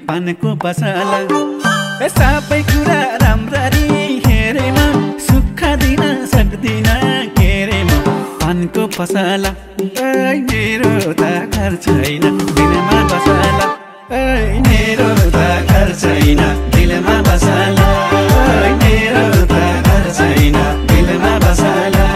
पानको पसला सबै कुरा राम्ररी हेरेमा सुख दिन सक्दिन के रे म पानको पसला मेरो त घर छैन दिलमा बसला मेरो त घर छैन दिलमा बसला मेरो त घर छैन दिलमा बसला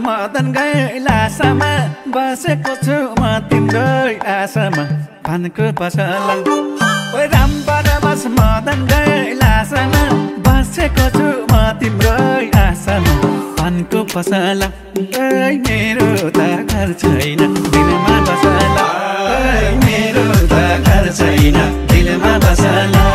मदन गैला आशामा बसेको छु म तिम्रो आशामा पानको पसला रामबाट बस मदन गैला आशामा बसेको छु म तिम्रो आशामा पानको पसला मेरो त घर छैन दिलमा बसला मेरो त घर छैन दिलमा बसला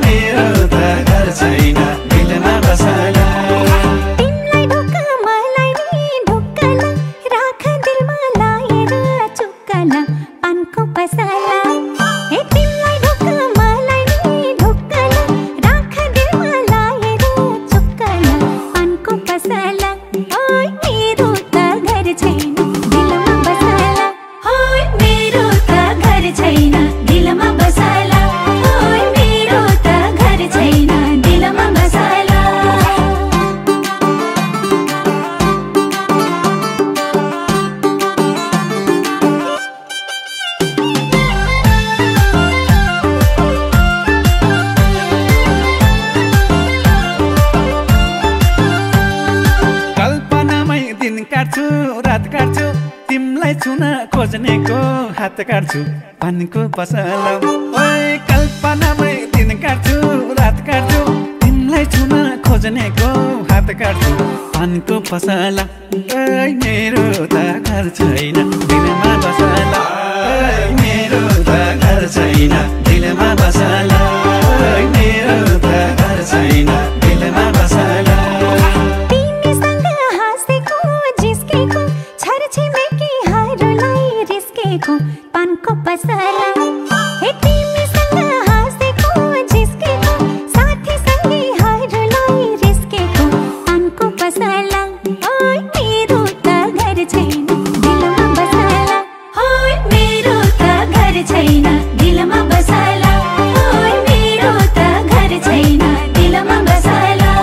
मेरो त घर छैन दिलमा बसला रात काट्छु तिमलाई छुन खोज्नेको हात काट्छु पानको पसला कल्पनामै दिन काट्छु रात काट्छु तिमलाई छुन खोज्नेको हात काट्छु पानको पसला मेरो त घर छैन दिलमा बसला मेरो त घर छैन दिलमा बसला मेरो त घर छैन दिलमा बसला पानको पसला हे तिमीसँग हाँसेको जिस्केको साथी सँगै हरूलाई रिस्केको पानको पसला मेरो त घर छैन दिलमा बसला मेरो त घर छैन दिलमा बसला मेरो त घर छैन दिलमा बसला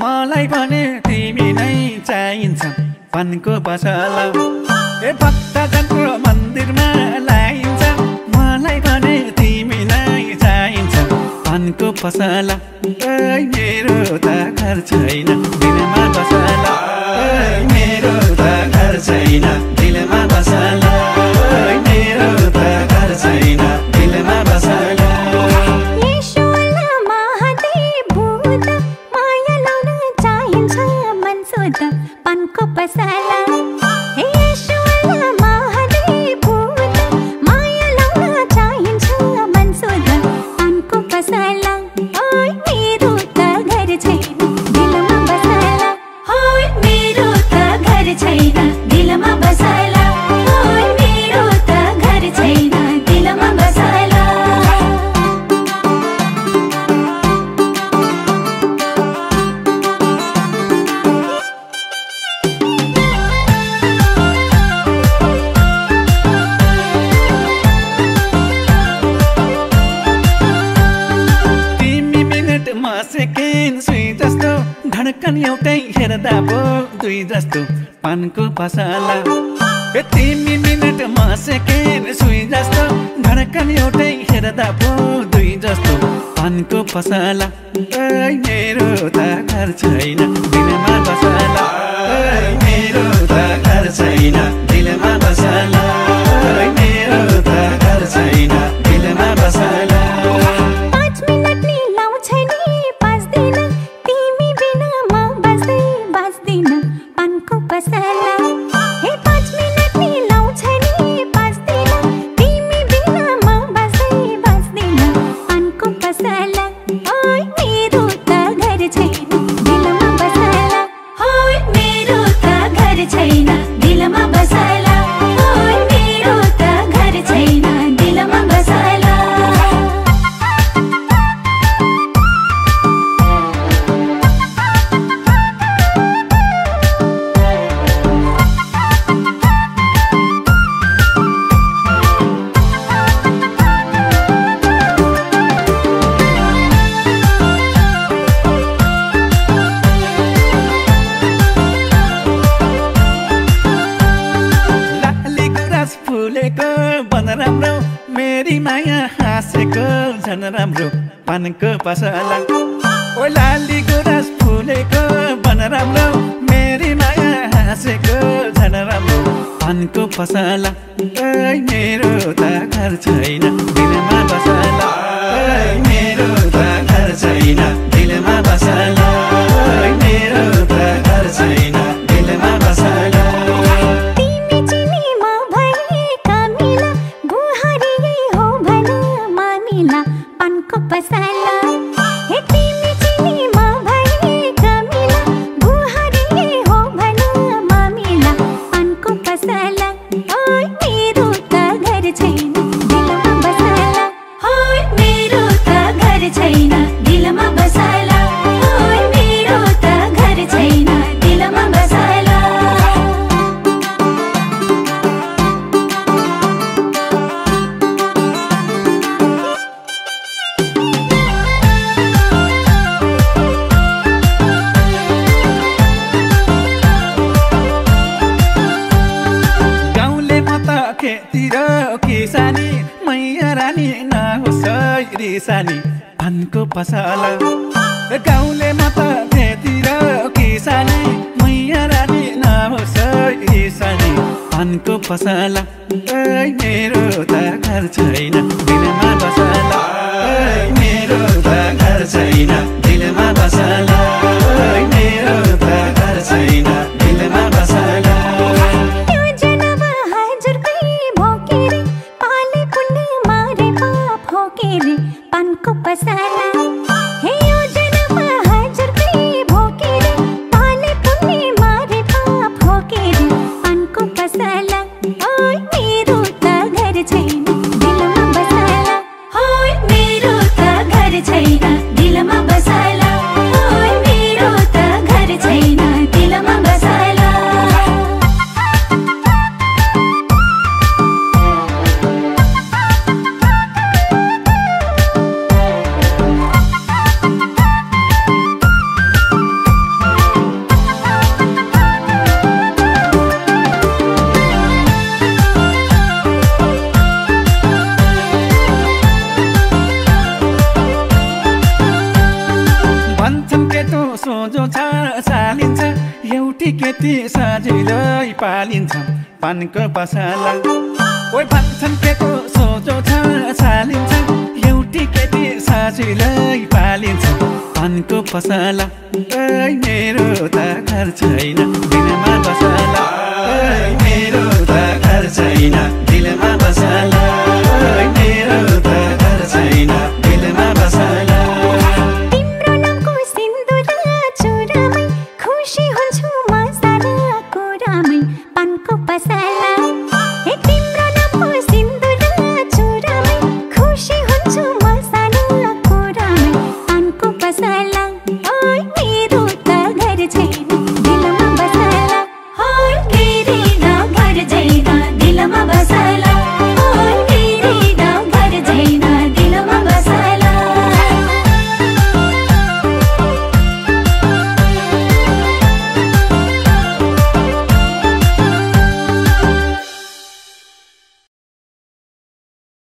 मलाई भने तिमी नै चाहिन्छ पानको पसला भक्तजनको मन्दिरमा लाइन्छ मलाई भने तिमी नै चाहिन्छ पानको पसला मेरो त घर छैन दिलमा बसला मेरो त घर छैन दिलमा बसला मेरो त घर छैन धडकन एउटै हेर्दा पो दुई जस्तो पानको पसला तिमी मिनट म सेकेन्ड सुई जस्तो धडकन एउटै हेर्दा पो दुई जस्तो पानको पसला मेरो त घर छैन दिलमा बसला मेरो त घर छैन दिलमा बसला मेरो त घर छैन दिलमा बसला 5 मिनट नि लाउँछ नि बस्दिन तिमी बिना म बस्दिन पानको पसला हे 5 मिनट नि लाउँछ नि बस्दिन तिमी बिना म बस्दिन पानको पसला ओइ मेरो त घर छैन दिलमा बसला ओइ मेरो त घर छैन दिलमा बसला ओइ मेरो त घर छैन दिलमा बसला फुलेको बन राम्रो मेरी माया हाँसेको झन राम्रो पानको पसला ओ लाली गुराँस फुलेको बन राम्रो मेरी माया हाँसेको झन राम्रो पानको पसला मेरो त घर छैन दिलमा बसला मेरो त घर छैन दिलमा बसला मेरो त घर छैन दिलमा बसला पानको पसला हे तिमी चिनी म भए कमिला गुहारी हो भन मामिला पानको पसला ओइ मेरो त घर छैन दिलमा बसला ओइ मेरो त घर छैन दिलमा बसला ओइ मेरो त घर छैन दिलमा बसला खेतिर किसानी मैया रानी नहोस् रिसानी पानको पसला गाउँले म त खेतिर किसानी मैया रानी नहोस् रिसानी पानको पसला मेरो त घर छैन दिलमा बसला मेरो त घर छैन दिलमा बसला मेरो त घर छैन दिलमा बसला पानको पसला हे यो जनमा हजुर कही भोकेर पाले पुण्य मारे पाप भोकेर पानको पसला ओइ मेरो त घर छैन दिलमा बसला ओइ मेरो त घर छैन दिलमा बसला ओइ मेरो त घर छैन दिलमा बसला सोझो छ चालिन्छ एउटी केटी सजिलै पालिन्छ पानको पसला ओइ भन्छन् केटो सोझो छ चालिन्छ एउटी केटी सजिलै पालिन्छ पानको पसला मेरो त घर छैन दिलमा बसला मेरो त घर छैन दिलमा बसला मेरो त घर छैन दिलमा बसला खुशी हुन्छु म सारा कुरामै पानको पसला